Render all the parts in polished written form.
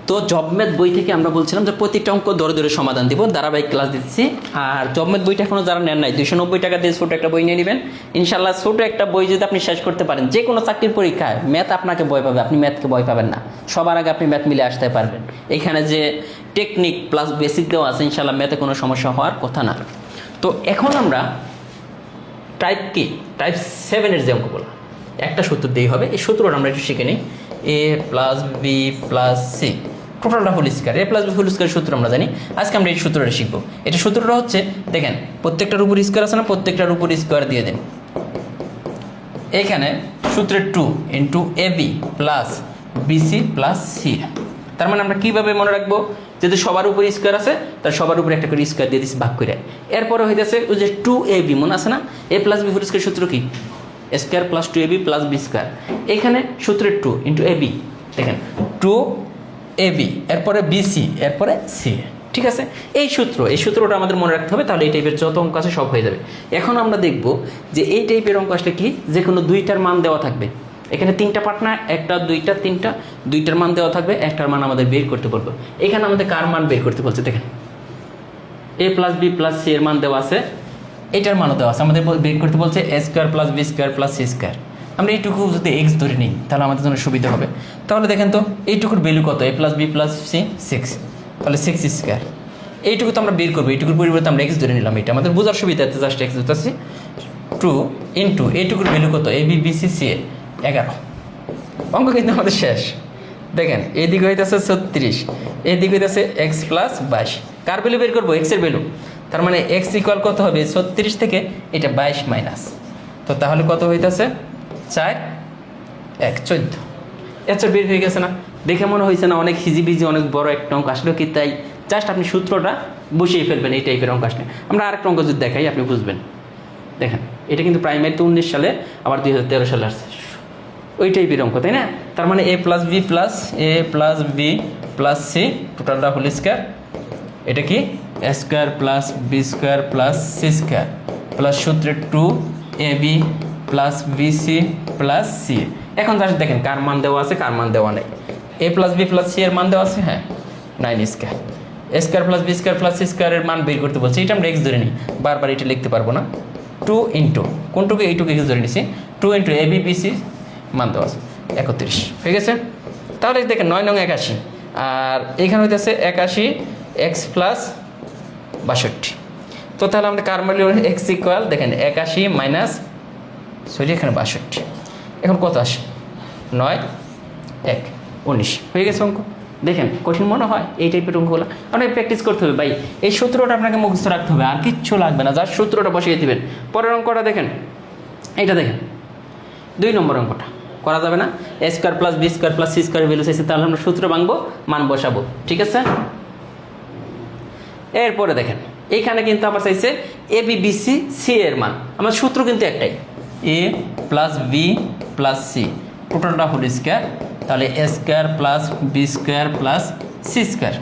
তো job math বই থেকে আমরা বলছিলাম যে প্রত্যেকটা অঙ্ক ধরে ধরে সমাধান দিব, ধারাবাহিক ক্লাস দিচ্ছি। আর জব ম্যাথ বইটা এখনও যারা নেন নাই 290 টাকা দিয়ে ছোটো একটা বই নিয়ে নেবেন। ইনশাল্লাহ ছোটো একটা বই যদি আপনি শেষ করতে পারেন, যে কোনো চাকরির পরীক্ষায় ম্যাথ আপনাকে ভয় পাবে, আপনি ম্যাথকে ভয় পাবেন না। সবার আগে আপনি ম্যাথ মিলে আসতে পারবেন। এখানে যে টেকনিক প্লাস বেসিক দেওয়া আছে, ইনশাল্লাহ ম্যাথে কোনো সমস্যা হওয়ার কথা না। তো এখন আমরা টাইপ 7-এর যে অঙ্কগুলো একটা সূত্র দিয়েই হবে, এই সূত্রটা আমরা একটু শিখে নিই। a plus B plus C টোটালটা whole square, a plus B whole square সূত্র আমরা জানি। আজকে আমরা এই সূত্রটা শিখবো। এটা সূত্রটা হচ্ছে, দেখেন প্রত্যেকটার উপর স্কয়ার আছে না, প্রত্যেকটার উপর স্কয়ার দিয়ে দেন। এখানে সূত্রের 2 into A B plus BC plus C. তার মানে আমরা কীভাবে মনে রাখবো, যেহেতু সবার উপর স্কয়ার আছে তার সবার উপরে একটা করে স্কয়ার দিয়ে দিচ্ছি ভাগ করে। এরপরে হইতেছে ওই যে 2ab মনে আছে না, a plus B whole square সূত্র কি, square plus 2ab plus B square. এখানে সূত্রের 2 ইন্টু এ বি, দেখেন 2ab এরপরে বিসি এরপরে সি। ঠিক আছে, এই সূত্রটা আমাদের মনে রাখতে হবে, তাহলে এই টাইপের যত অঙ্ক আছে সব হয়ে যাবে। এখন আমরা দেখব যে এই টাইপের অঙ্ক আসলে কি, যে কোনো দুইটার মান দেওয়া থাকবে। এখানে 3টা পার্ট না, 1টা 2টা 3টা, দুইটার মান দেওয়া থাকবে, একটার মান আমাদের বের করতে বলবো। এখানে আমাদের কার মান বের করতে বলছে, দেখেন a plus B plus C এর মান দেওয়া আছে, এটার মানও দেওয়া আছে। আমাদের বের করতে বলছে a square plus B square plus C square. আমরা এইটুকু যদি এক্স ধরে নিই তাহলে আমাদের জন্য সুবিধা হবে। তাহলে দেখেন তো এইটুকুর ভ্যালু কত, a plus B plus c 6, তাহলে 6 স্কয়ার। এইটুকু তো আমরা বের করবো, এইটুকুর পরিবর্তে আমরা এক্স ধরে নিলাম। এটা আমাদের বোঝার সুবিধাতে জাস্ট এক্স ধরতেছি। 2 ইন্টু এইটুকুর ভ্যালু কত, এ বি বি সি সি 11। অঙ্ক কিন্তু আমাদের শেষ। দেখেন এদিকে হইতেছে 36, এদিকে হইতেছে এক্স প্লাস 22। কার ভ্যালু বের করবো, এক্সের ভ্যালু। তার মানে এক্স ইকুয়াল কত হবে, 36 থেকে এটা 22 মাইনাস। তো তাহলে কত হইতেছে, 4 1 14। আচ্ছা বের হয়ে গেছে না, দেখে মনে হয়েছে না অনেক হিজিবিজি অনেক বড় একটা অঙ্ক, আসলে কি তাই? জাস্ট আপনি সূত্রটা বসিয়ে ফেলবেন এই টাইপের অঙ্ক আসলে। আমরা আরেকটা অঙ্ক যদি দেখাই আপনি বুঝবেন। দেখেন এটা কিন্তু প্রাইমারিতে 19 সালে, আবার 2013 সালে আসছে, ওই টাইপের অঙ্ক, তাই না? তার মানে a plus B plus C টোটালটা হোল স্কয়ার। এটা কি square plus B square plus C square plus সূত্রের 2ab plus BC plus c. এখন জাস্ট দেখেন কার মান দেওয়া আছে কার মান দেওয়া নেই। a plus B plus C এর মান দেওয়া আছে, হ্যাঁ 9 square. Square plus B square plus C স্কয়ারের মান বের করতে বলছে, এটা আমরা এক্স ধরে নিই, বারবার এটা লিখতে পারবো না। 2 ইন্টু কোনটুকু, এইটুকু এক্স ধরে নিছি, 2 ইন্টু এ বি বিসি মান দেওয়া আছে 31 হয়ে গেছে। তাহলে দেখেন 9 9 81, আর এখানে হইতেছে 81 এক্স প্লাস 62। তো তাহলে আমাদের কার মান এক্স ইকুয়াল, দেখেন 81 মাইনাস এখানে 62। এখন কত আসে, 9 1 19 হয়ে গেছে অঙ্ক। দেখেন কঠিন মনে হয় এই টাইপের অঙ্কগুলো, আপনাকে প্র্যাকটিস করতে হবে ভাই। এই সূত্রটা আপনাকে মুখস্থ রাখতে হবে, আর কিচ্ছু লাগবে না, যার সূত্রটা বসিয়ে দিবেন। পরের অঙ্কটা দেখেন, এইটা দেখেন 2 নম্বর অঙ্কটা করা যাবে না, A square plus B square plus C square value চাইছে, তাহলে আমরা সূত্র ভাঙবো, মান বসাবো। ঠিক আছে, এরপরে দেখেন এইখানে কিন্তু আবার চাইছে A B B C C এর মান। আমার সূত্র কিন্তু একটাই, A plus B plus C টোটালটা হোল স্কয়ার। তাহলে A square plus B square plus C square,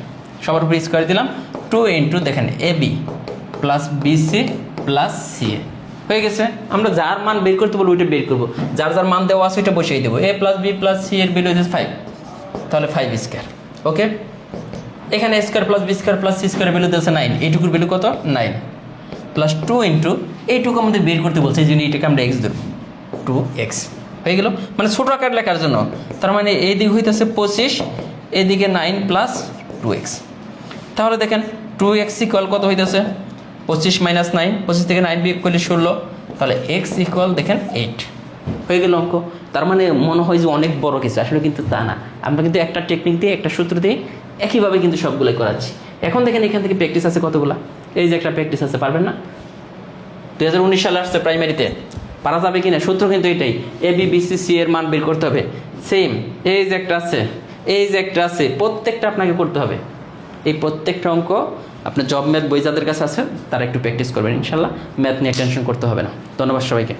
সবার উপরে স্কয়ার দিলাম। 2 ইন্টু দেখেন A B plus B C plus C হয়ে গেছে। আমরা যার মান বের করতে বলবো ওইটা বের করবো, যার যার মান দেওয়া আছে ওইটা বসিয়ে দেবো। A plus B plus C এর ভ্যালু হচ্ছে 5, তাহলে 5 স্কয়ার। ওকে, এখানে square plus B square plus C square value দিয়েছে 9, এইটুকুর ভ্যালু কত 9 প্লাস 2 ইন্টু এইটুকু আমাদের বের করতে বলছে, এই জন্য এইটাকে আমরা এক্স ধরবো, 2x হয়ে গেল। মানে ছোটো আকার লেখার জন্য, তার মানে এইদিকে হইতেছে 25, এদিকে 9 প্লাস 2x। তাহলে দেখেন 2x ইকুয়াল কত হইতেছে, 25 মাইনাস 9, 25 থেকে 9 বিয়োগ করলে 16, তাহলে x ইকুয়াল দেখেন 8 হয়ে গেল অঙ্ক। তার মানে মনে হয় যে অনেক বড় কিছু, আসলে কিন্তু তা না। আমরা কিন্তু একটা টেকনিক দিয়ে একটা সূত্র দিয়ে একইভাবে কিন্তু সবগুলোই করাচ্ছি। এখন দেখেন এখান থেকে প্র্যাকটিস আছে কতগুলা, এই যে একটা প্র্যাকটিস আছে, পারবেন না? 2019 সালে আসছে প্রাইমারিতে, পারা যাবে কিনা? সূত্র কিন্তু এটাই, এ বি বি সি সি এর মান বের করতে হবে। সেম এই যে একটা আছে, এই যে একটা আছে, প্রত্যেকটা আপনাকে করতে হবে। এই প্রত্যেকটা অঙ্ক আপনার জব ম্যাথ বই যাদের কাছে আছে তারা একটু প্র্যাকটিস করবেন, ইনশাল্লাহ ম্যাথ নিয়ে টেনশন করতে হবে না। ধন্যবাদ সবাইকে।